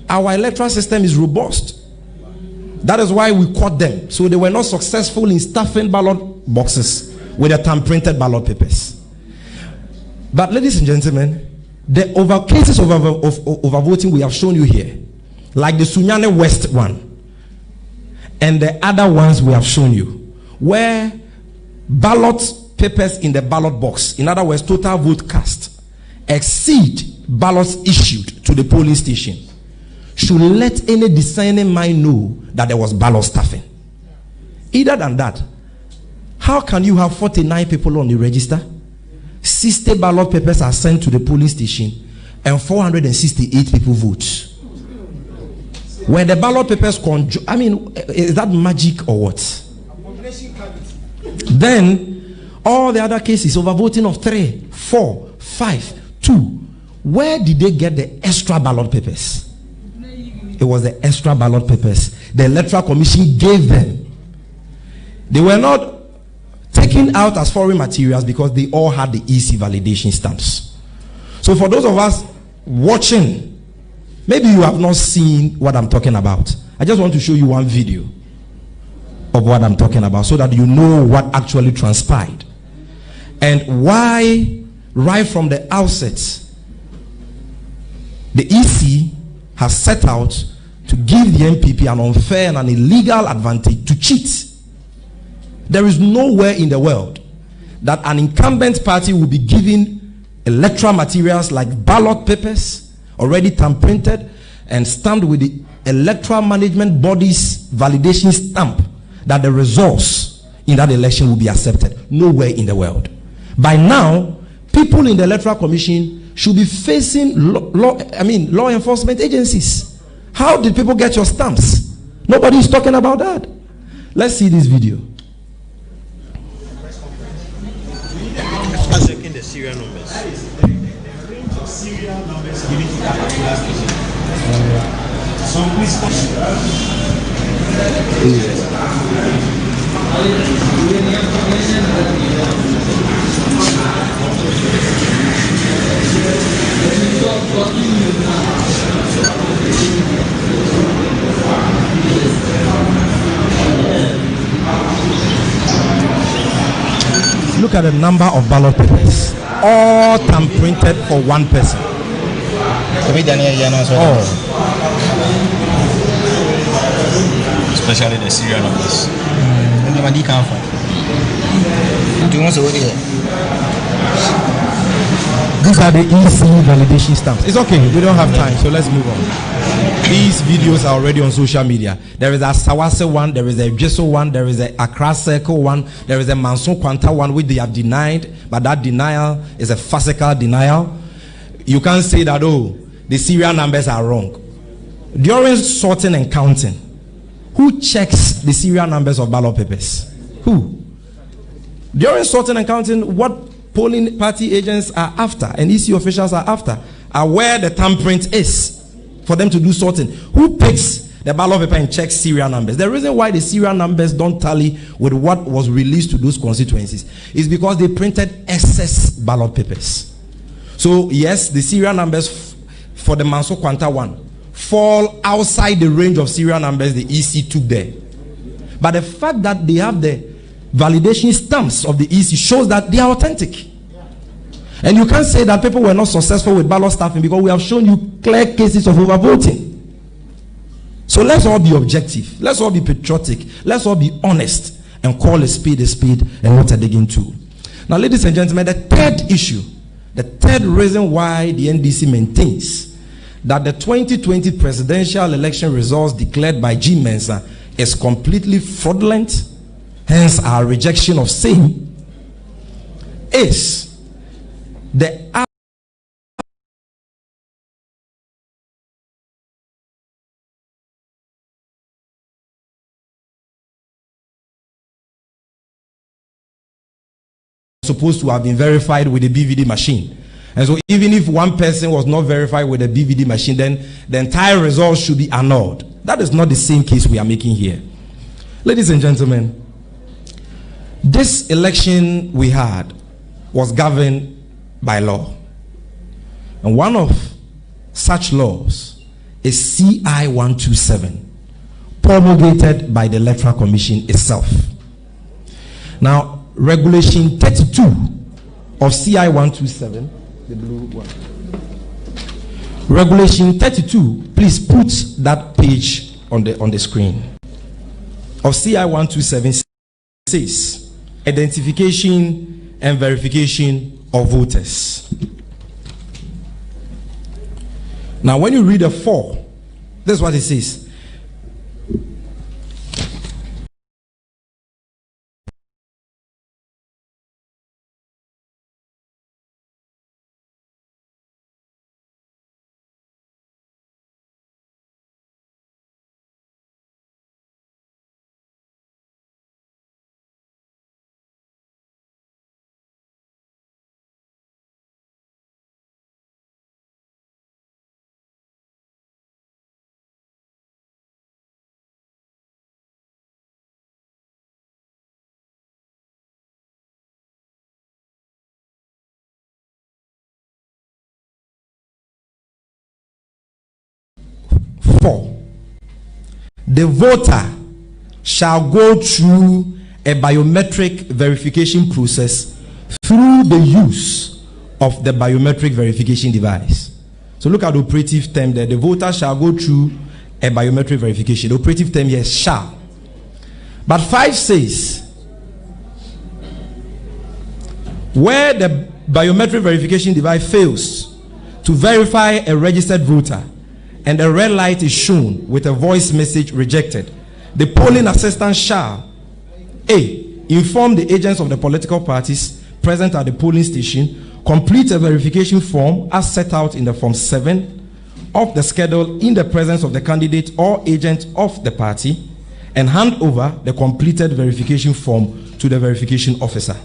our electoral system is robust. That is why we caught them. So they were not successful in stuffing ballot boxes with the time-printed ballot papers. But ladies and gentlemen, the cases of overvoting we have shown you here, like the Sunyane West one, and the other ones we have shown you, where ballot papers in the ballot box, in other words, total vote cast, exceed ballots issued to the polling station, should let any discerning mind know that there was ballot stuffing. Either than that, how can you have 49 people on the register, 60 ballot papers are sent to the polling station, and 468 people vote? When the ballot papers I mean, is that magic or what? Then all the other cases, overvoting of 3, 4, 5, 2, where did they get the extra ballot papers? It was the extra ballot papers the Electoral Commission gave them. They were not taken out as foreign materials because they all had the EC validation stamps. So for those of us watching, maybe you have not seen what I'm talking about. I just want to show you one video of what I'm talking about so that you know what actually transpired and why right from the outset the EC has set out to give the NPP an unfair and an illegal advantage to cheat. There is nowhere in the world that an incumbent party will be given electoral materials like ballot papers already time-printed and stamped with the Electoral Management Body's validation stamp that the results in that election will be accepted. Nowhere in the world. By now, people in the Electoral Commission should be facing law enforcement agencies. How did people get your stamps? Nobody is talking about that. Let's see this video. Checking the serial numbers. Serial numbers you need to calculate. So please. Look at the number of ballot papers, all time-printed for one person. Especially the serial numbers. These are the EC validation stamps. It's okay, we don't have time, so let's move on. These videos are already on social media. There is a Sawase one, there is a Jeso one, there is a Accra Circle one, there is a Manson Quanta one which they have denied, but that denial is a farcical denial. You can't say that, oh, the serial numbers are wrong. During sorting and counting, who checks the serial numbers of ballot papers? Who? During sorting and counting, what polling party agents are after and EC officials are after are where the thumbprint is for them to do sorting. Who picks the ballot paper and checks serial numbers? The reason why the serial numbers don't tally with what was released to those constituencies is because they printed excess ballot papers. So yes, the serial numbers for the Manso Quanta one fall outside the range of serial numbers the EC took there. But the fact that they have the validation stamps of the EC shows that they are authentic. And you can't say that people were not successful with ballot stuffing because we have shown you clear cases of overvoting. So let's all be objective. Let's all be patriotic. Let's all be honest and call a spade and not a digging tool. Now, ladies and gentlemen, the third issue, the third reason why the NDC maintains that the 2020 presidential election results declared by G. Mensa is completely fraudulent, hence our rejection of same, is the supposed to have been verified with the BVD machine. And so even if one person was not verified with the BVD machine, then the entire results should be annulled. That is not the same case we are making here. Ladies and gentlemen, this election we had was governed by law. And one of such laws is CI 127, promulgated by the Electoral Commission itself. Now, Regulation 32 of CI 127, the blue one. Regulation 32, please put that page on the screen. Of CI 127 says, identification and verification of voters. Now, when you read the 4, this is what it says. The voter shall go through a biometric verification process through the use of the biometric verification device. So look at the operative term there. The voter shall go through a biometric verification. The operative term here is shall. But 5 says, where the biometric verification device fails to verify a registered voter and a red light is shown with a voice message rejected, the polling assistant shall A. Inform the agents of the political parties present at the polling station, complete a verification form as set out in the Form 7 of the schedule in the presence of the candidate or agent of the party, and hand over the completed verification form to the verification officer.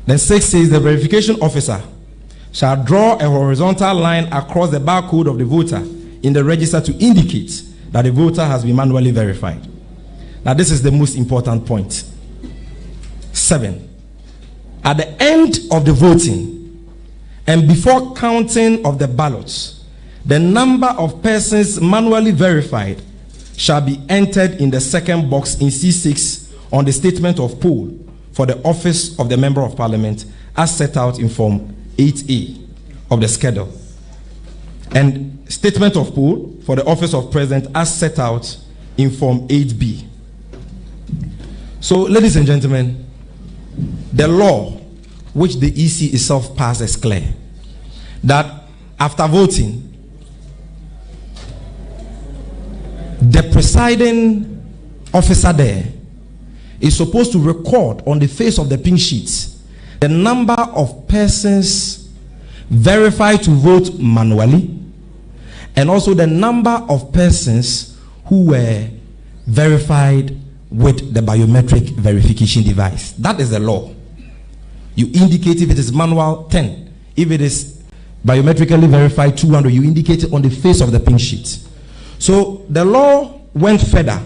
Then 6 says the verification officer shall draw a horizontal line across the barcode of the voter in the register to indicate that the voter has been manually verified. Now this is the most important point. 7. At the end of the voting and before counting of the ballots, the number of persons manually verified shall be entered in the second box in C6 on the statement of poll for the office of the Member of Parliament as set out in Form 8A of the schedule, and statement of poll for the office of President as set out in Form 8B. So, ladies and gentlemen, the law which the EC itself passed is clear that after voting, the presiding officer there is supposed to record on the face of the pink sheets the number of persons verified to vote manually, and also the number of persons who were verified with the biometric verification device. That is the law. You indicate if it is manual 10, if it is biometrically verified 200, you indicate it on the face of the pink sheet. So the law went further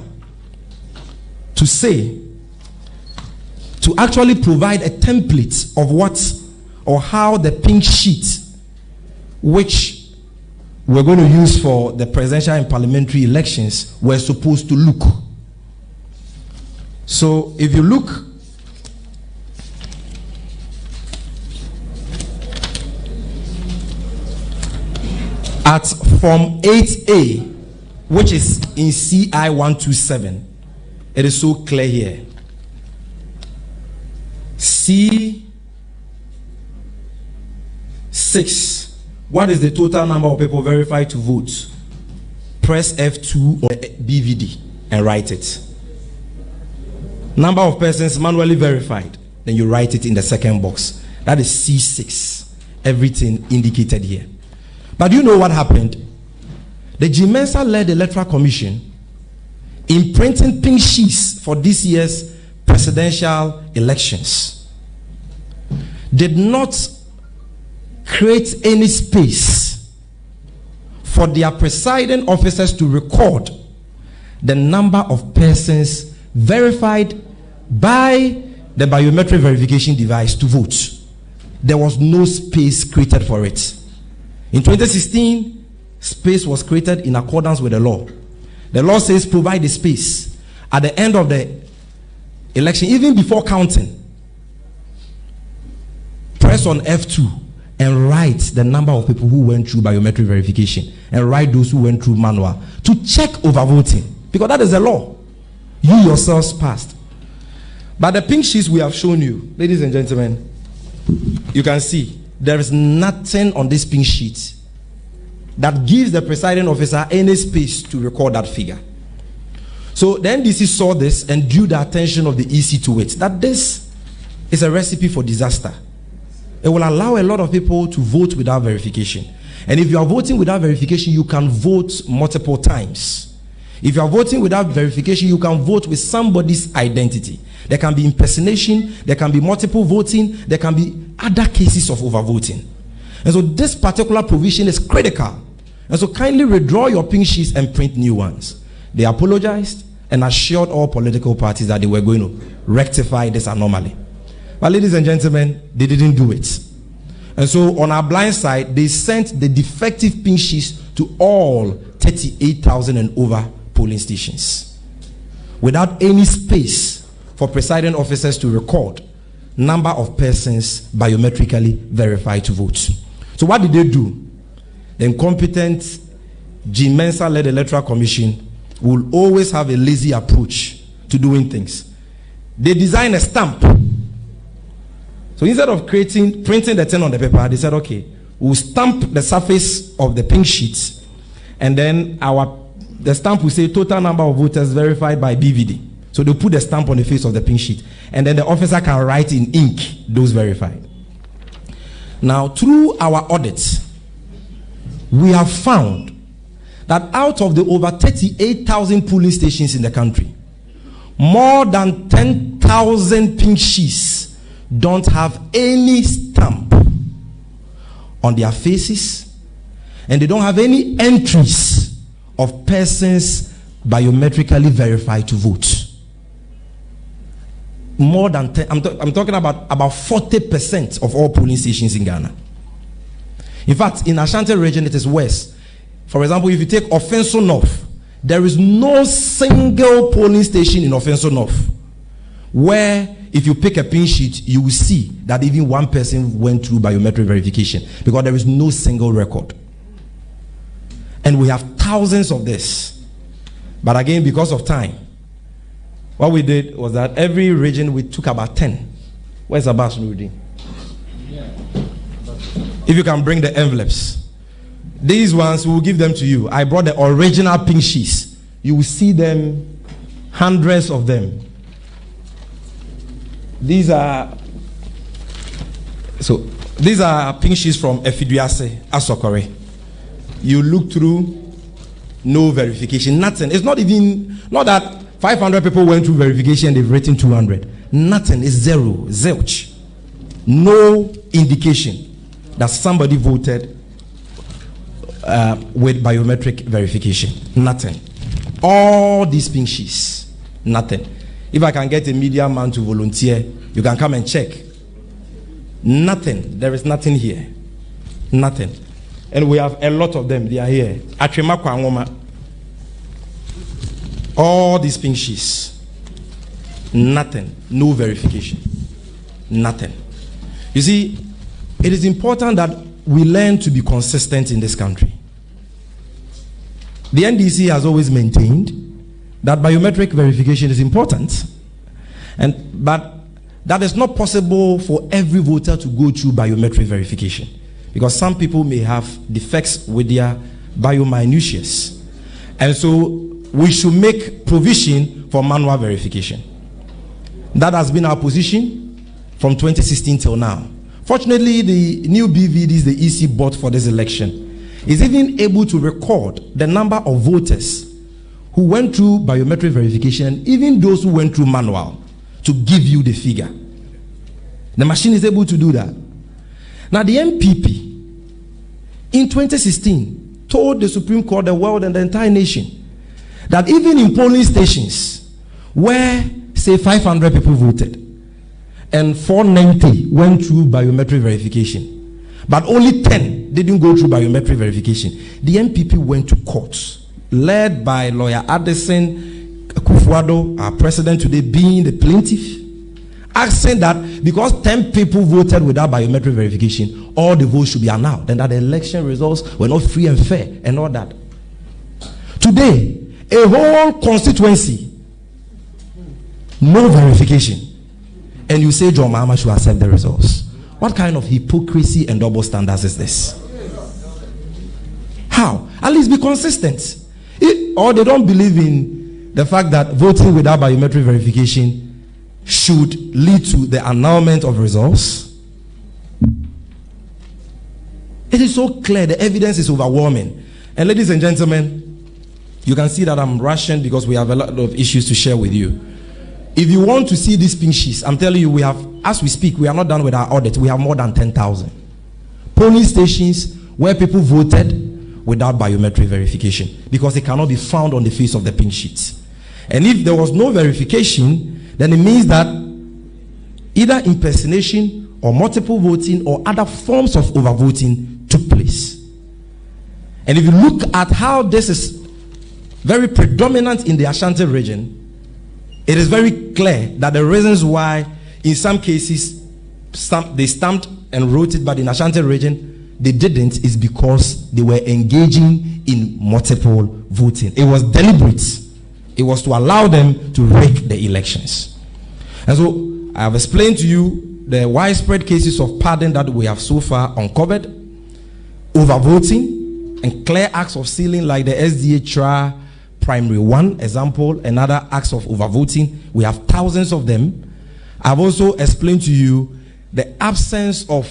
to say, to actually provide a template of what or how the pink sheet, which we're going to use for the presidential and parliamentary elections, were supposed to look. So if you look at Form 8A, which is in CI 127, it is so clear here. C6. What is the total number of people verified to vote? Press F2 or BVD and write it. Number of persons manually verified, then you write it in the second box. That is C6. Everything indicated here. But you know what happened? The GMENSA led the Electoral Commission in printing pink sheets for this year's presidential elections did not create any space for their presiding officers to record the number of persons verified by the biometric verification device to vote. There was no space created for it. In 2016, space was created in accordance with the law. The law says provide the space. At the end of the election, even before counting, press on F2 and write the number of people who went through biometric verification and write those who went through manual to check overvoting, because that is the law. You yourselves passed. But the pink sheets we have shown you, ladies and gentlemen, you can see there is nothing on this pink sheet that gives the presiding officer any space to record that figure. So the NDC saw this and drew the attention of the EC to it, that this is a recipe for disaster. It will allow a lot of people to vote without verification. And if you are voting without verification, you can vote multiple times. If you are voting without verification, you can vote with somebody's identity. There can be impersonation, there can be multiple voting, there can be other cases of overvoting. And so this particular provision is critical. And so kindly withdraw your pink sheets and print new ones. They apologized and assured all political parties that they were going to rectify this anomaly. But ladies and gentlemen, they didn't do it. And so on our blind side, they sent the defective pink sheets to all 38,000 and over polling stations without any space for presiding officers to record number of persons biometrically verified to vote. So what did they do? The incompetent Jim Mensah-led Electoral Commission will always have a lazy approach to doing things. They designed a stamp. So instead of printing the thing on the paper, they said, okay, we'll stamp the surface of the pink sheets, and then the stamp will say total number of voters verified by BVD. So they'll put the stamp on the face of the pink sheet, and then the officer can write in ink those verified. Now, through our audits, we have found that out of the over 38,000 polling stations in the country, more than 10,000 pink sheets don't have any stamp on their faces, and they don't have any entries of persons biometrically verified to vote. More than 10, I'm talking about 40% of all polling stations in Ghana. In fact, in Ashanti region, it is worse. For example, if you take Offenso North, there is no single polling station in Offenso North where if you pick a pin sheet, you will see that even one person went through biometric verification, because there is no single record. And we have thousands of this. But again, because of time, what we did was that every region we took about 10. Where's Abbas Nuruddin? If you can bring the envelopes. These ones, we will give them to you. I brought the original pink sheets. You will see them, hundreds of them. These are pink sheets from Efiduase, Asokore. You look through, no verification, nothing. It's not that 500 people went through verification, they've written 200. Nothing, it's zero, zilch. No indication that somebody voted with biometric verification. Nothing. All these pink sheets, nothing. If I can get a media man to volunteer, you can come and check. Nothing. There is nothing here. Nothing. And we have a lot of them. They are here. Atremakwa Angoma. All these pink sheets. Nothing. No verification. Nothing. You see, it is important that we learn to be consistent in this country. The NDC has always maintained that biometric verification is important, but that is not possible for every voter to go through biometric verification, because some people may have defects with their biominutiae, and so we should make provision for manual verification. That has been our position from 2016 till now. Fortunately, the new BVDs the EC bought for this election is even able to record the number of voters who went through biometric verification, and even those who went through manual, to give you the figure. The machine is able to do that. Now, the MPP in 2016 told the Supreme Court, the world, and the entire nation that even in polling stations where, say, 500 people voted and 490 went through biometric verification, but only 10 didn't go through biometric verification. The NPP went to court, led by lawyer Addison Kufuado, our president today, being the plaintiff, asking that because 10 people voted without biometric verification, all the votes should be annulled, and that the election results were not free and fair, and all that. Today, a whole constituency, no verification, and you say John Mahama should accept the results. What kind of hypocrisy and double standards is this? How? At least be consistent. Or they don't believe in the fact that voting without biometric verification should lead to the annulment of results. It is so clear, the evidence is overwhelming. And ladies and gentlemen, you can see that I'm rushing because we have a lot of issues to share with you. If you want to see these pink sheets, I'm telling you, we have, as we speak, we are not done with our audit. We have more than 10,000 polling stations where people voted without biometric verification because they cannot be found on the face of the pink sheets. And if there was no verification, then it means that either impersonation or multiple voting or other forms of overvoting took place. And if you look at how this is very predominant in the Ashanti region, it is very clear that the reasons why in some cases they stamped and wrote it, but in Ashanti region they didn't, is because they were engaging in multiple voting. It was deliberate. It was to allow them to rig the elections. And so I have explained to you the widespread cases of pardon that we have so far uncovered, overvoting, and clear acts of stealing like the SDA trial primary 1 example, and other acts of overvoting. We have thousands of them. I've also explained to you the absence of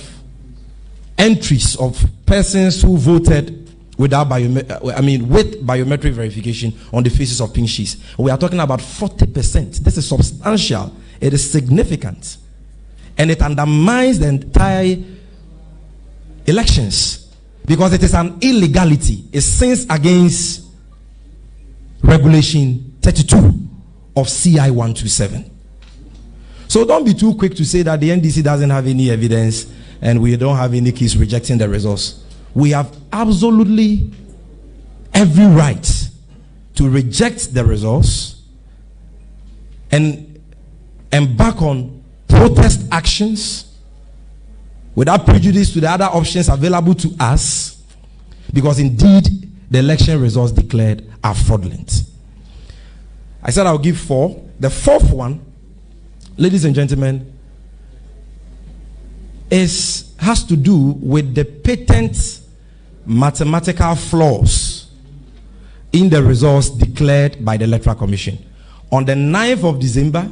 entries of persons who voted without with biometric verification on the faces of pink sheets. We are talking about 40%. This is substantial. It is significant. And it undermines the entire elections because it is an illegality. It sins against Regulation 32 of CI 127. So don't be too quick to say that the NDC doesn't have any evidence and we don't have any case rejecting the results. We have absolutely every right to reject the results and embark on protest actions without prejudice to the other options available to us, because indeed the election results declared are fraudulent. I said I'll give 4. The fourth one, ladies and gentlemen, has to do with the patent mathematical flaws in the results declared by the Electoral Commission. On the 9th of December,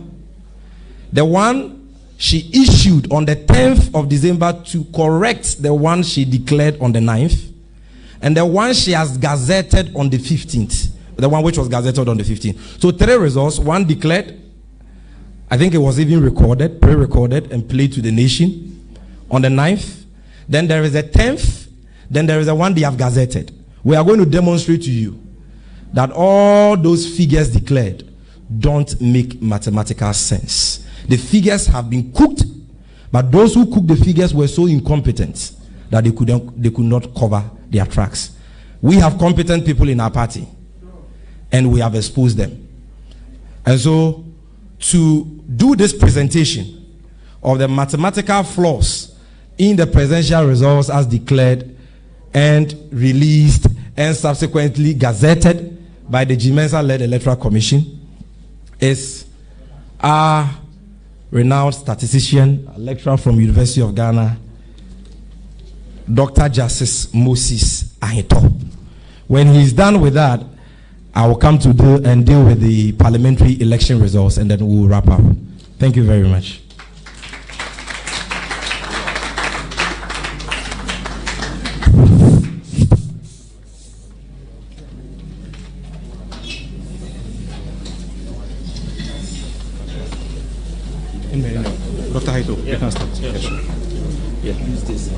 the one she issued on the 10th of December to correct the one she declared on the 9th, and the one she has gazetted on the 15th, the one which was gazetted on the 15th. So 3 results, one declared, I think it was even recorded, pre-recorded and played to the nation on the 9th. Then there is a 10th, then there is a one they have gazetted. We are going to demonstrate to you that all those figures declared don't make mathematical sense. The figures have been cooked, but those who cooked the figures were so incompetent that they could not cover their tracks. We have competent people in our party, and we have exposed them. And so, to do this presentation of the mathematical flaws in the presidential results as declared and released and subsequently gazetted by the GMENSA-led Electoral Commission is our renowned statistician, a lecturer from University of Ghana, Dr. Justice Moses Ahito. When he's done with that, I will come to deal with the parliamentary election results, and then we'll wrap up. Thank you very much. Dr. Ahito, you can start. Yeah, sure. Yeah, use this.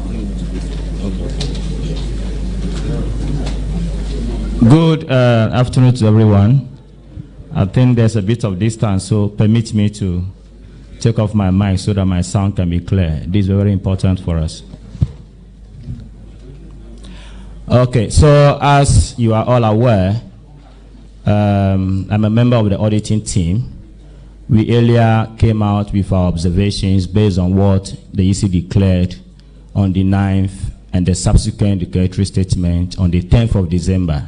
Good afternoon to everyone. I think there's a bit of distance, so permit me to take off my mic so that my sound can be clear. This is very important for us. Okay, so as you are all aware, I'm a member of the auditing team. We earlier came out with our observations based on what the EC declared on the 9th and the subsequent declaratory statement on the 10th of December.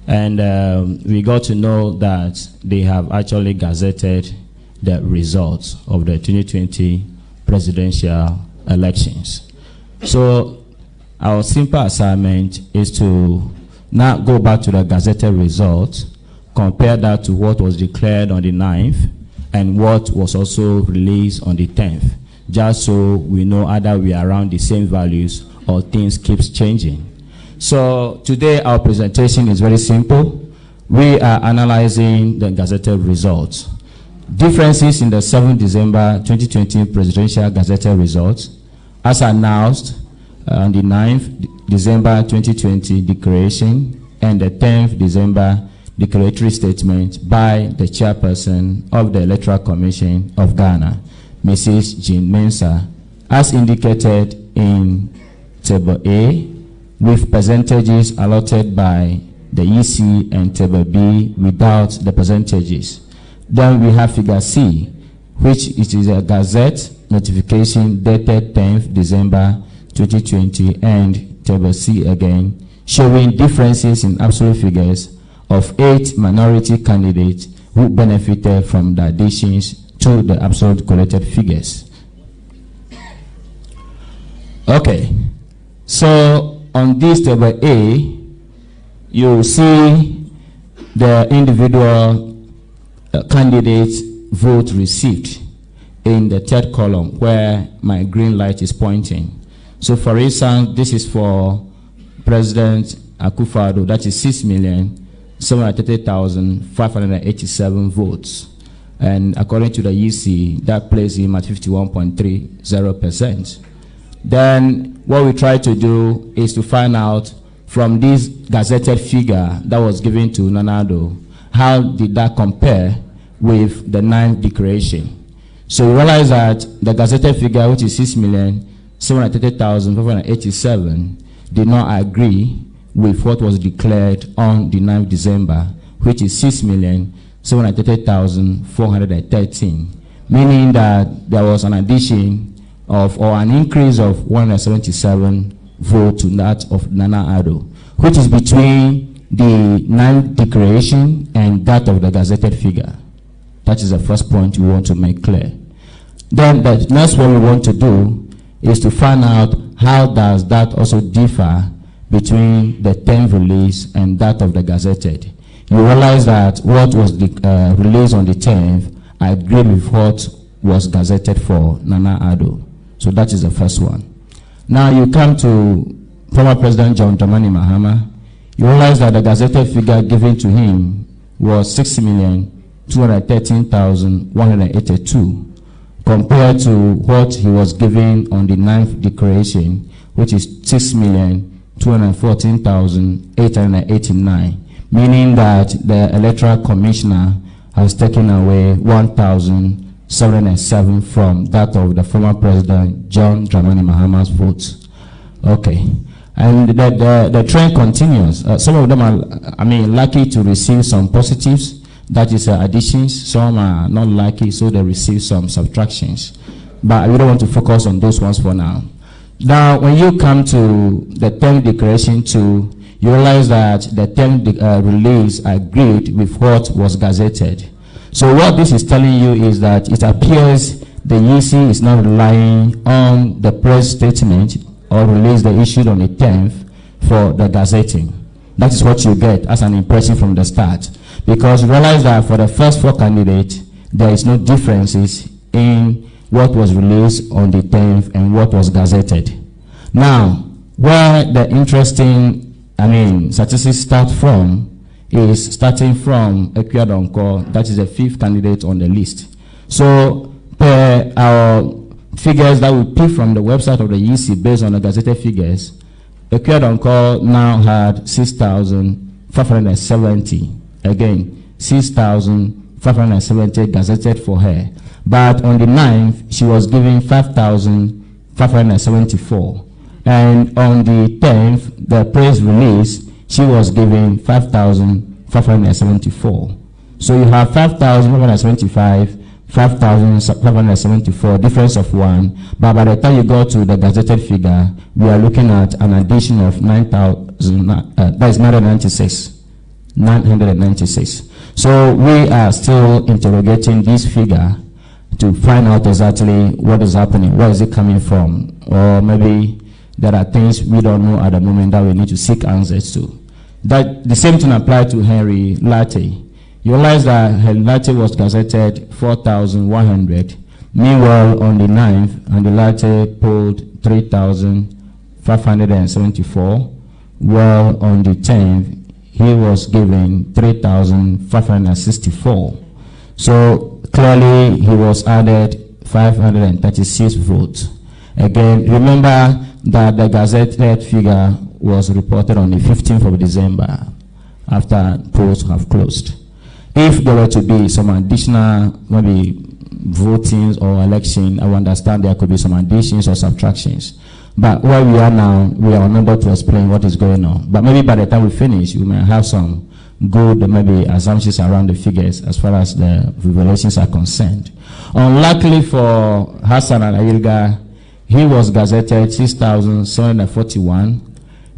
And we got to know that they have actually gazetted the results of the 2020 presidential elections. So our simple assignment is to now go back to the gazetted results, compare that to what was declared on the 9th and what was also released on the 10th, just so we know either we are around the same values or things keeps changing. So today our presentation is very simple. We are analyzing the gazetted results. Differences in the 7th December 2020 presidential gazetted results as announced on the 9th December 2020 declaration and the 10th December declaratory statement by the chairperson of the Electoral Commission of Ghana, Mrs. Jean Mensah, as indicated in Table A, with percentages allotted by the EC and Table B without the percentages. Then we have Figure C, which is a Gazette notification dated 10th December 2020, and Table C again, showing differences in absolute figures of 8 minority candidates who benefited from the additions to the absolute collected figures. Okay, so on this Table A, you see the individual candidates' vote received in the third column where my green light is pointing. So for instance, this is for President Akufo-Addo, that is 6,730,587 votes. And according to the EC, that places him at 51.30%. Then what we try to do is to find out from this gazetted figure that was given to Nana Addo, how did that compare with the 9th declaration? So we realize that the gazetted figure, which is 6,730,587, did not agree with what was declared on the 9th December, which is 6,730,413, meaning that there was an addition of, or an increase of 177 votes to that of Nana Addo, which is between the 9th declaration and that of the gazetted figure. That is the first point we want to make clear. Then the next one we want to do is to find out how does that also differ between the 10th release and that of the gazetted. You realize that what was released on the 10th agreed with what was gazetted for Nana Addo. So that is the first one. Now you come to former President John Dramani Mahama. You realize that the gazetted figure given to him was 6,213,182 compared to what he was given on the 9th declaration, which is 6,214,889, meaning that the Electoral Commissioner has taken away 1,707 from that of the former President John Dramani Mahama's votes. Okay. And the trend continues. Some of them are, lucky to receive some positives, that is additions. Some are not lucky, so they receive some subtractions. But we don't want to focus on those ones for now. Now, when you come to the 10th declaration too, you realize that the 10th release agreed with what was gazetted. So what this is telling you is that it appears the EC is not relying on the press statement or release they issued on the 10th for the gazetting. That is what you get as an impression from the start. Because you realize that for the first 4 candidates, there is no differences in what was released on the 10th and what was gazetted. Now, where the interesting, statistics start from is starting from Akua Donkor, that is the 5th candidate on the list. So, per our figures that we pick from the website of the EC based on the gazetted figures, Akua Donkor now had 6,570. Again, 6,570 gazetted for her. But on the 9th, she was given 5,574. And on the 10th, the press release, she was given 5,574. So you have 5,575, 5,574, difference of 1. But by the time you go to the gazetted figure, we are looking at an addition of 9,000, that is 996. 996. So we are still interrogating this figure to find out exactly what is happening, where is it coming from, or maybe there are things we don't know at the moment that we need to seek answers to. That the same thing applied to Henry Latte. You realize that Henry Latte was gazetted 4,100. Meanwhile, on the 9th, Henry Latte polled 3,574. Well, on the 10th, he was given 3,564. So clearly, he was added 536 votes. Again, remember that the gazetted figure was reported on the 15th of December after polls have closed. If there were to be some additional maybe votings or election, I understand there could be some additions or subtractions. But where we are now, we are unable to explain what is going on. But maybe by the time we finish, we may have some good maybe assumptions around the figures as far as the revelations are concerned. Unluckily for Hassan Al-Ayilga, he was gazetted 6,741,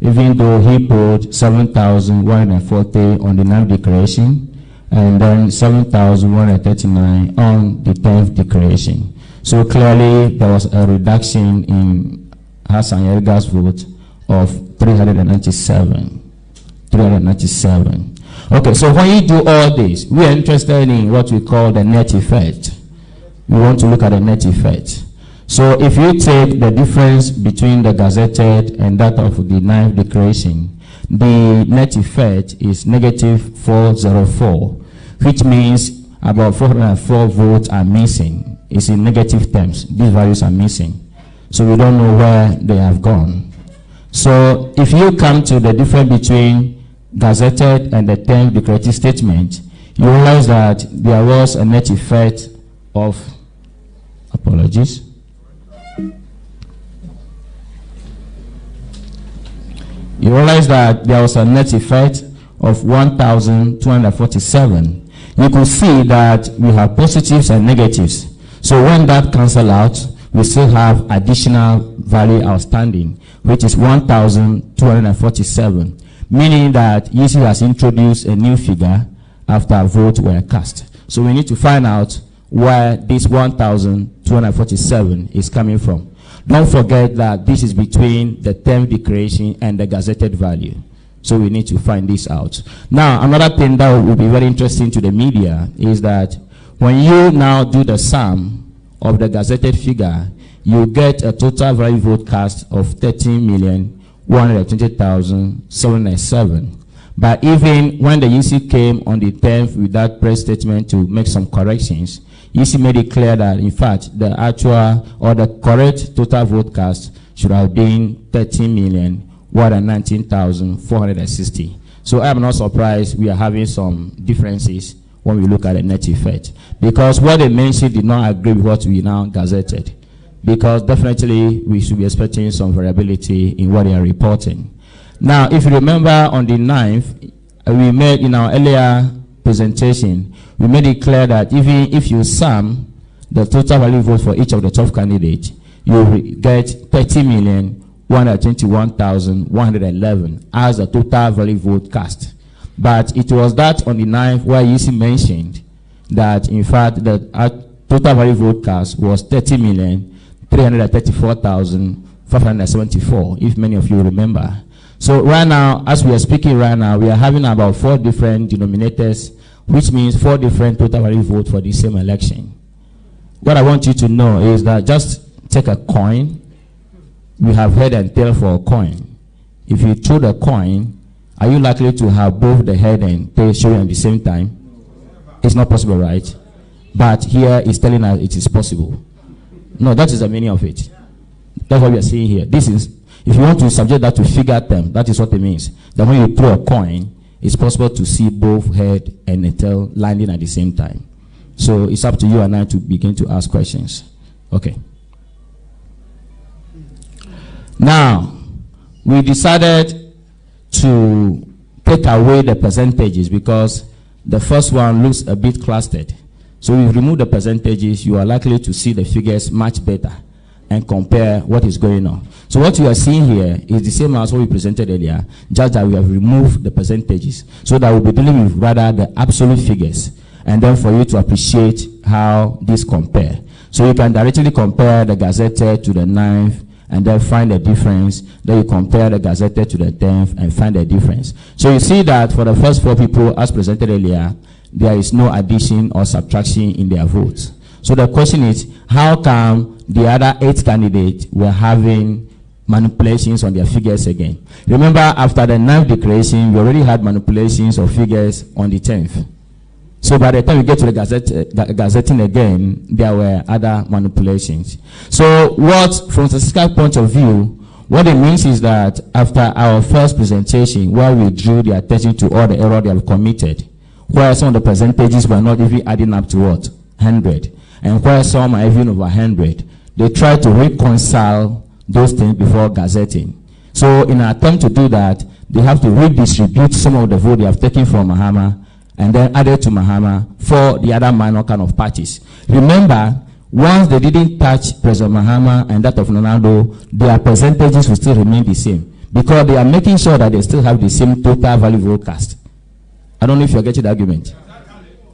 even though he polled 7,140 on the 9th declaration, and then 7,139 on the 10th declaration. So clearly there was a reduction in Hassan Al-Ayilga's vote of 397. 397. Okay, so when you do all this, we are interested in what we call the net effect. We want to look at the net effect. So if you take the difference between the gazetted and that of the 9th declaration, the net effect is negative 404, which means about 404 votes are missing. It's in negative terms. These values are missing. So we don't know where they have gone. So if you come to the difference between gazetted and the 10th declarative statement, you realize that there was a net effect of, apologies, you realize that there was a net effect of 1,247. You could see that we have positives and negatives. So when that cancels out, we still have additional value outstanding, which is 1,247, meaning that EC has introduced a new figure after votes were cast. So we need to find out where this 1,247 is coming from. Don't forget that this is between the 10th declaration and the gazetted value. So we need to find this out. Now, another thing that will be very interesting to the media is that when you now do the sum of the gazetted figure, you get a total value vote cast of 13,120,707. But even when the EC came on the 10th with that press statement to make some corrections, EC made it clear that, in fact, the actual or the correct total vote cast should have been 13,119,460. So I'm not surprised we are having some differences when we look at the net effect, because what they mentioned did not agree with what we now gazetted, because definitely we should be expecting some variability in what they are reporting. Now, if you remember on the 9th, we made in our earlier presentation, we made it clear that even if you sum the total value vote for each of the 12 candidates, you will get 30,121,111 as the total value vote cast. But it was that on the 9th where EC mentioned that, in fact, the total value vote cast was 30,334,574, if many of you remember. So right now, as we are speaking right now, we are having about 4 different denominators, which means 4 different total value votes for the same election. What I want you to know is that just take a coin. We have head and tail for a coin. If you throw the coin, are you likely to have both the head and tail showing at the same time? It's not possible, right? But here it's telling us it is possible. No, that is the meaning of it. That's what we are seeing here. This is, if you want to subject that to figure term, that is what it means. That when you throw a coin, it's possible to see both head and the tail landing at the same time. So it's up to you and I to begin to ask questions. Okay. Now, we decided to take away the percentages because the first one looks a bit clustered. So we remove the percentages, you are likely to see the figures much better and compare what is going on. So what you are seeing here is the same as what we presented earlier, just that we have removed the percentages so that we'll be dealing with rather the absolute figures, and then for you to appreciate how these compare. So you can directly compare the Gazetted to the 9th and then find the difference. Then you compare the Gazetted to the 10th and find the difference. So you see that for the first 4 people, as presented earlier, there is no addition or subtraction in their votes. So the question is, how come the other 8 candidates were having manipulations on their figures again? Remember, after the 9th declaration, we already had manipulations of figures on the 10th. So by the time we get to the gazetting again, there were other manipulations. So what, from a statistical point of view, what it means is that after our first presentation, where we drew the attention to all the error they have committed, where some of the percentages were not even adding up to what? 100. And where some are even over 100. They try to reconcile those things before gazetting. So in an attempt to do that, they have to redistribute some of the vote they have taken from Mahama and then add it to Mahama for the other minor kind of parties. Remember, once they didn't touch President Mahama and that of Ronaldo, their percentages will still remain the same because they are making sure that they still have the same total value vote cast. I don't know if you're getting the argument.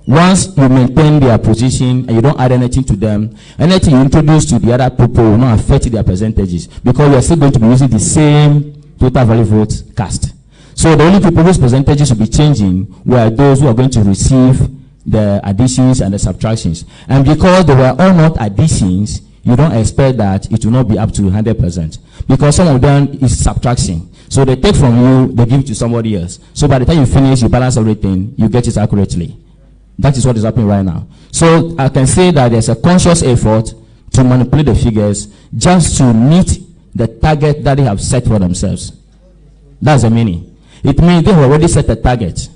Once you maintain their position and you don't add anything to them, anything you introduce to the other people will not affect their percentages because we are still going to be using the same total value vote cast. So the only people whose percentages will be changing were those who are going to receive the additions and the subtractions. And because they were all not additions, you don't expect that it will not be up to 100%. Because some of them is subtraction. So they take from you, they give it to somebody else. So by the time you finish, you balance everything, you get it accurately. That is what is happening right now. So I can say that there's a conscious effort to manipulate the figures just to meet the target that they have set for themselves. That's the meaning. It means they have already set a target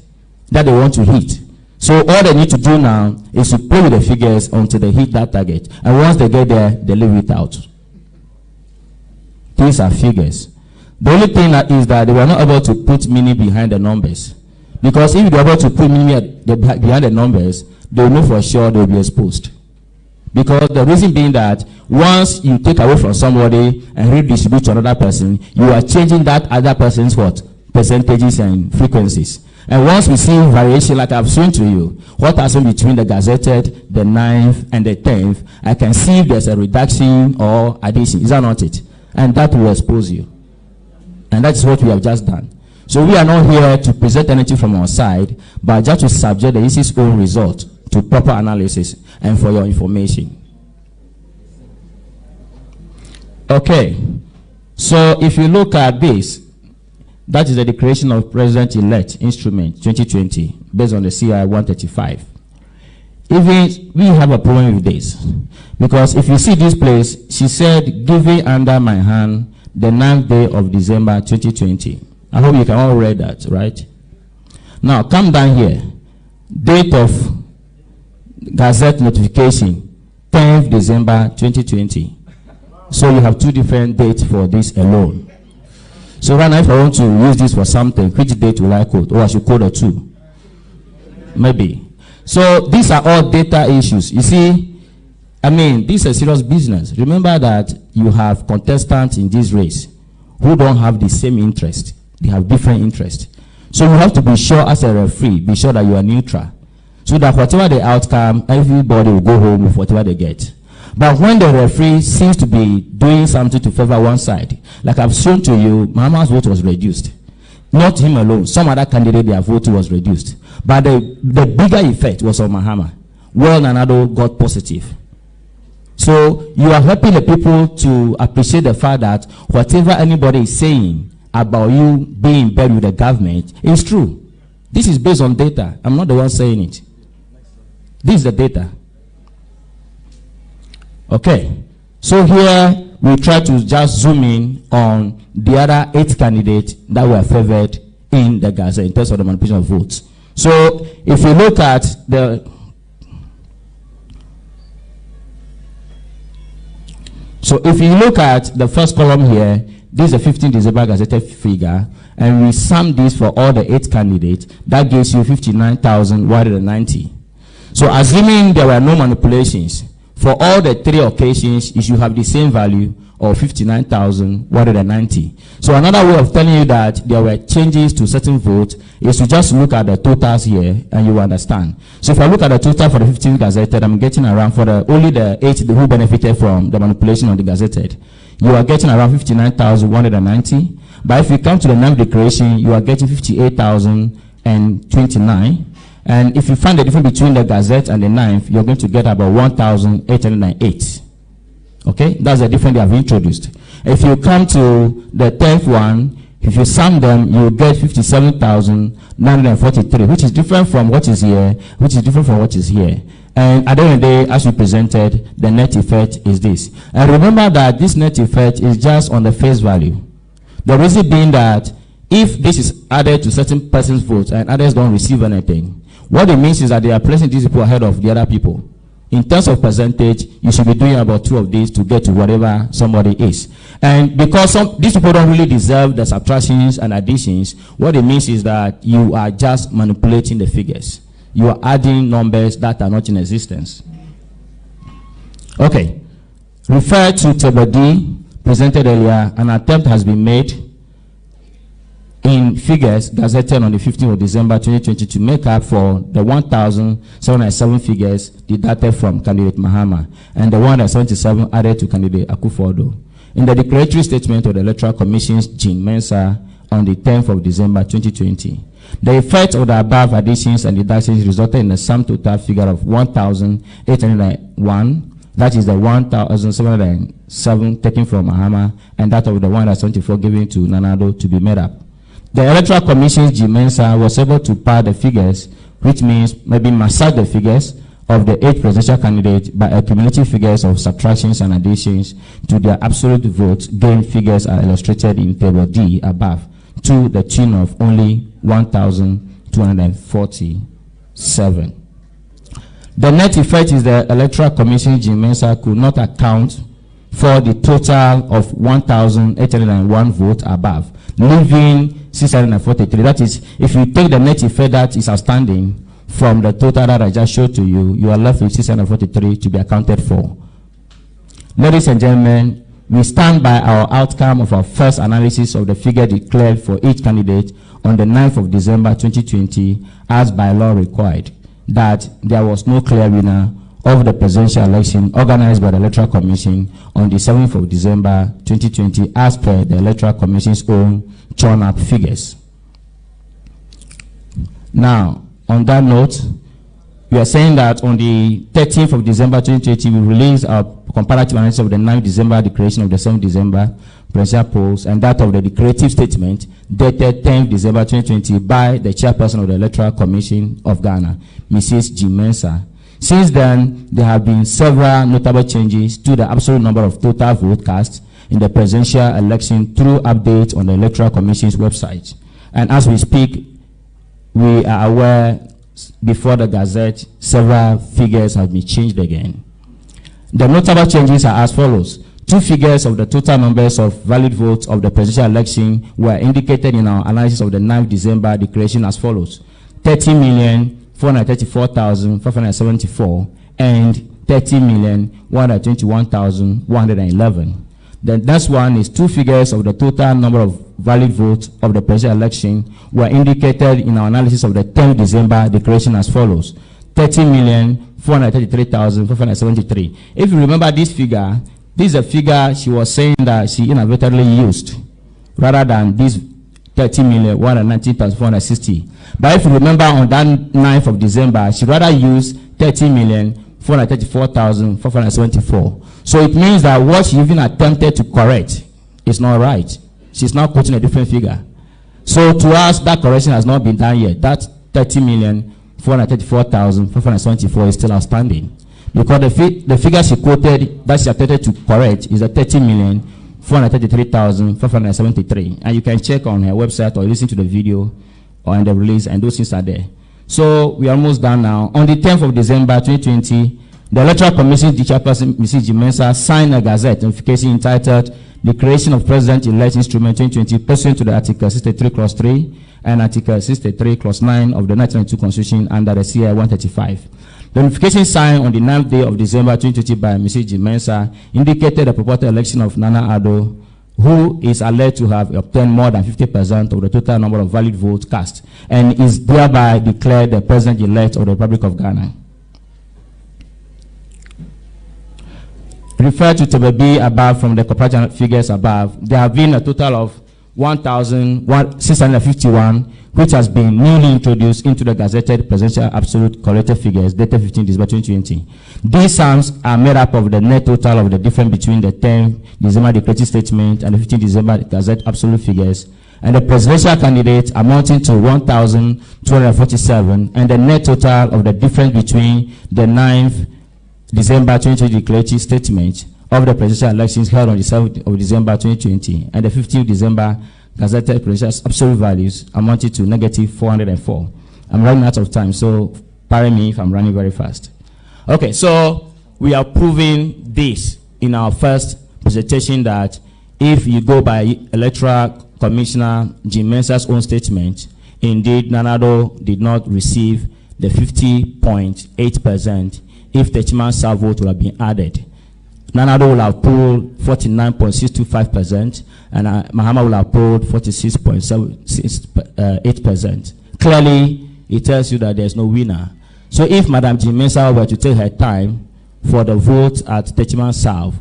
that they want to hit. So all they need to do now is to play with the figures until they hit that target. And once they get there, they leave it out. These are figures. The only thing that is that they were not able to put meaning behind the numbers. Because if they were able to put meaning behind the numbers, they will know for sure they will be exposed. Because the reason being that once you take away from somebody and redistribute to another person, you are changing that other person's what? Percentages and frequencies. And once we see variation like I've shown to you, what happened between the gazetted, the 9th, and the 10th, I can see if there's a reduction or addition. Is that not it? And that will expose you. And that's what we have just done. So we are not here to present anything from our side, but just to subject the EC's own result to proper analysis and for your information. Okay. So if you look at this, that is the declaration of President-elect instrument 2020 based on the CI 135. Even we have a problem with this because if you see this place, she said, "Given under my hand the 9th day of December 2020. I hope you can all read that, right? Now come down here. Date of Gazette notification 10th December 2020. So you have 2 different dates for this alone. So right now, if I want to use this for something, which date will I code? Or I should code a 2? Maybe. So these are all data issues. You see, I mean, this is a serious business. Remember that you have contestants in this race who don't have the same interest. They have different interests. So you have to be sure as a referee, be sure that you are neutral. So that whatever the outcome, everybody will go home with whatever they get. But when the referee seems to be doing something to favor one side, like I've shown to you, Mahama's vote was reduced. Not him alone. Some other candidate, their vote was reduced. But the bigger effect was on Mahama. Well, Nanado got positive. So you are helping the people to appreciate the fact that whatever anybody is saying about you being in bed with the government is true. This is based on data. I'm not the one saying it. This is the data. Okay, so here we try to just zoom in on the other 8 candidates that were favored in the Gazette in terms of the manipulation of votes. So if you look at the first column here, This is a 15 December gazetted figure, and we sum this for all the 8 candidates. That gives you 59,190. So assuming there were no manipulations, for all the 3 occasions, you should have the same value of 59,190. So another way of telling you that there were changes to certain votes is to just look at the totals here and you will understand. So if I look at the total for the 15 gazetted, I'm getting around for only the 8 who benefited from the manipulation of the gazetted. You are getting around 59,190. But if you come to the 9th declaration, you are getting 58,029. And if you find the difference between the gazette and the 9th, you're going to get about 1,808. Okay, that's the difference they have introduced. If you come to the 10th one, if you sum them, you get 57,943, which is different from what is here, And at the end of the day, as we presented, the net effect is this. And remember that this net effect is just on the face value. The reason being that if this is added to certain person's votes and others don't receive anything, what it means is that they are placing these people ahead of the other people. In terms of percentage, you should be doing about 2 of these to get to whatever somebody is. And because these people don't really deserve the subtractions and additions, what it means is that you are just manipulating the figures. You are adding numbers that are not in existence. Okay. Refer to Table D, presented earlier. An attempt has been made in figures gazetted on the 15th of December 2020 to make up for the 1,707 figures deducted from candidate Mahama and the 177 added to candidate Akufo-Addo. In the declaratory statement of the Electoral Commission's Jean Mensah on the 10th of December 2020, the effect of the above additions and deductions resulted in a sum total figure of 1,801. That is the 1,707 taken from Mahama and that of the 174 given to Nana-Addo to be made up. The Electoral Commission's Jean Mensah was able to pad the figures, which means maybe massage the figures of the 8 presidential candidates by accumulative figures of subtractions and additions to their absolute votes. Gain figures are illustrated in Table D above to the tune of only 1,247. The net effect is the Electoral Commission Jean Mensah could not account for the total of 1,801 votes above, leaving 643. That is, if you take the net effect that is outstanding from the total that I just showed to you, you are left with 643 to be accounted for. Ladies and gentlemen, we stand by our outcome of our first analysis of the figure declared for each candidate on the 9th of December 2020 as by law required, that there was no clear winner of the presidential election organized by the Electoral Commission on the 7th of December 2020 as per the Electoral Commission's own drawn-up figures. Now, on that note, we are saying that on the 13th of December 2020, we released our comparative analysis of the 9th December declaration of the 7th December presidential polls and that of the declarative statement dated 10th December 2020 by the chairperson of the Electoral Commission of Ghana, Mrs. Jean Mensah. Since then, there have been several notable changes to the absolute number of total vote cast in the presidential election through updates on the Electoral Commission's website. And as we speak, we are aware before the Gazette, several figures have been changed again. The notable changes are as follows. 2 figures of the total numbers of valid votes of the presidential election were indicated in our analysis of the 9th December declaration as follows. 30,434,574 and 30,121,111. The next one is 2 figures of the total number of valid votes of the presidential election were indicated in our analysis of the 10th December declaration as follows. 30,433,573. If you remember this figure, this is a figure she was saying that she inadvertently used rather than this 30,119,460. But if you remember on that 9th of December, she rather used 30,434,574. So it means that what she even attempted to correct is not right. She's now quoting a different figure. So to us, that correction has not been done yet. That 30,434,574 is still outstanding. Because the figure she quoted that she attempted to correct is a 30,433,573. And you can check on her website or listen to the video or in the release, and those things are there. So we are almost done now. On the 10th of December 2020, The Electoral Commission, the chairperson, Mrs. Jimensa, signed a gazette notification entitled "The Creation of President-Elect Instrument 2020 pursuant to the Article 63 Clause 3 and Article 63 Clause 9 of the 1992 Constitution under the CI 135. The notification signed on the 9th day of December 2020 by Mrs. Jimensa indicated the purported election of Nana Addo, who is alleged to have obtained more than 50% of the total number of valid votes cast, and is thereby declared the President-elect of the Republic of Ghana. Referred to Table B above from the corporate figures above, there have been a total of 1,651, which has been newly introduced into the gazetted presidential absolute corrected figures dated 15 December 2020. These sums are made up of the net total of the difference between the 10 December declarative statement and the 15 December gazette absolute figures, and the presidential candidate amounting to 1,247, and the net total of the difference between the 9th December 2020 declarative statement of the presidential elections held on the 7th of December 2020 and the 15th December gazetted presidential absolute values amounted to negative 404. I'm running out of time, so pardon me if I'm running very fast. Okay, so we are proving this in our first presentation that if you go by Electoral Commissioner Jimensa's own statement, indeed Nana Addo did not receive the 50.8% if the Techiman South vote would have been added. Nana Addo will have pulled 49.625%, and Mahama will have pulled 46.8%. Clearly, it tells you that there's no winner. So if Madam Jimensa were to take her time for the vote at Techiman South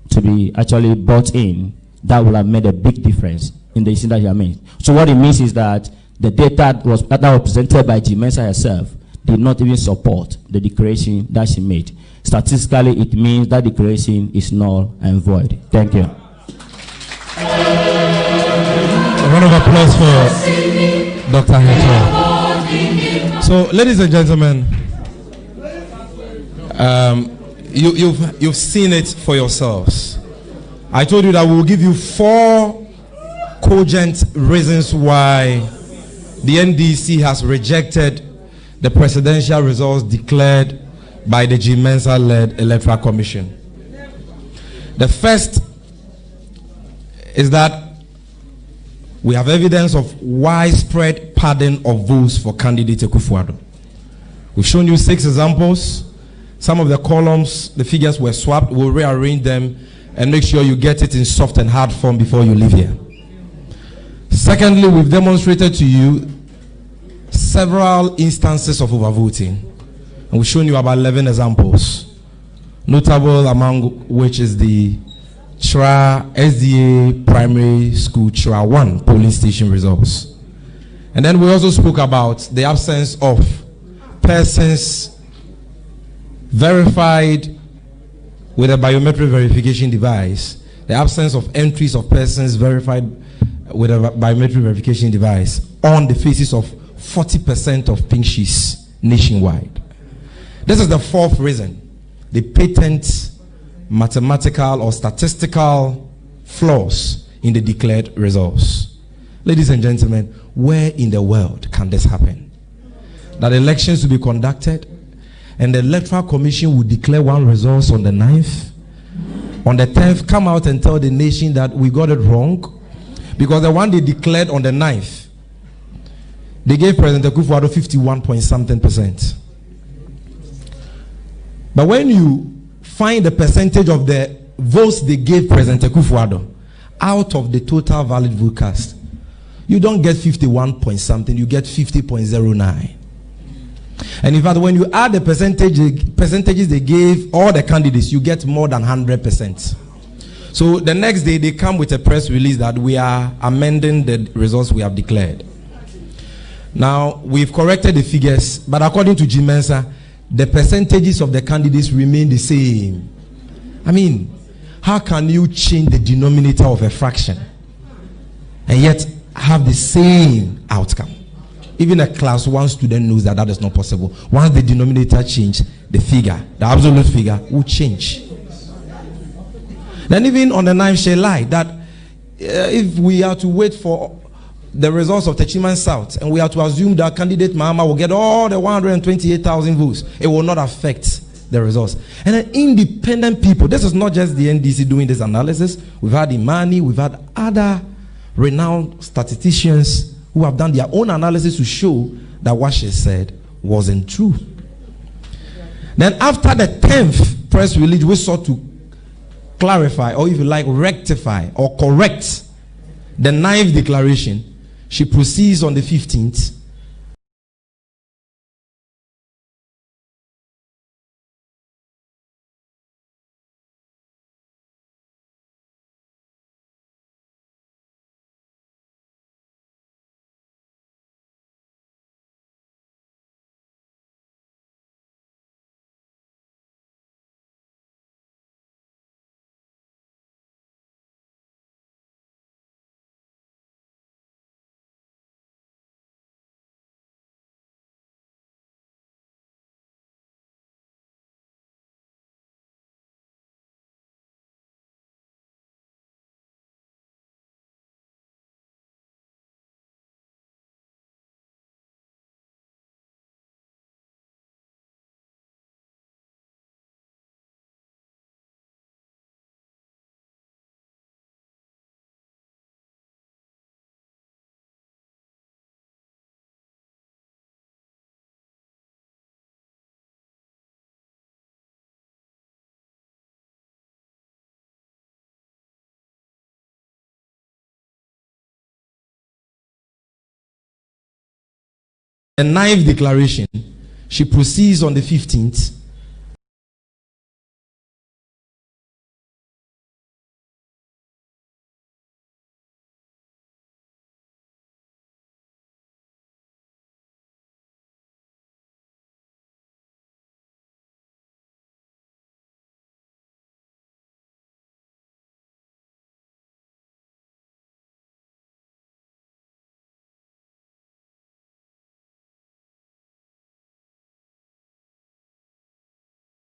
to be actually brought in, that would have made a big difference in the decision that he made. So what it means is that the data that was presented by Jimensa herself did not even support the declaration that she made. Statistically, it means that declaration is null and void. Thank you. A round of applause for Dr. Heto. So, ladies and gentlemen, you've seen it for yourselves. I told you that we will give you 4 cogent reasons why the NDC has rejected the presidential results declared by the Jimensa-led Electoral Commission. The first is that we have evidence of widespread padding of votes for candidate Akufo-Addo. We've shown you 6 examples. Some of the columns, the figures were swapped. We'll rearrange them and make sure you get it in soft and hard form before you leave here. Secondly, we've demonstrated to you several instances of overvoting, and we've shown you about 11 examples, notable among which is the Tra SDA Primary School Tra 1 polling station results. And then we also spoke about the absence of persons verified with a biometric verification device, the absence of entries of persons verified with a biometric verification device on the faces of 40% of pink sheets nationwide. This is the 4th reason, the patent mathematical or statistical flaws in the declared results. Ladies and gentlemen, where in the world can this happen? That elections will be conducted and the Electoral Commission will declare one results on the 9th, on the 10th come out and tell the nation that we got it wrong, because the one they declared on the 9th, they gave President Akufo-Addo 51.something%. But when you find the percentage of the votes they gave President Akufo-Addo out of the total valid vote cast, you don't get 51.something, you get 50.09. And in fact, when you add the percentages they gave all the candidates, you get more than 100%. So the next day they come with a press release that we are amending the results we have declared. Now, we've corrected the figures, but according to Jimensa, the percentages of the candidates remain the same. I mean, how can you change the denominator of a fraction and yet have the same outcome? Even a class 1 student knows that that is not possible. Once the denominator changes, the figure, the absolute figure, will change. Then even on the 9th, she lied that if we are to wait for the results of Techiman South and we have to assume that candidate Mahama will get all the 128,000 votes, it will not affect the results. And then independent people, this is not just the NDC doing this analysis. We've had Imani, we've had other renowned statisticians who have done their own analysis to show that what she said wasn't true. Then after the 10th press release, we sought to clarify, or if you like, rectify or correct the 9th declaration. She proceeds on the 15th. The 9th declaration, she proceeds on the 15th.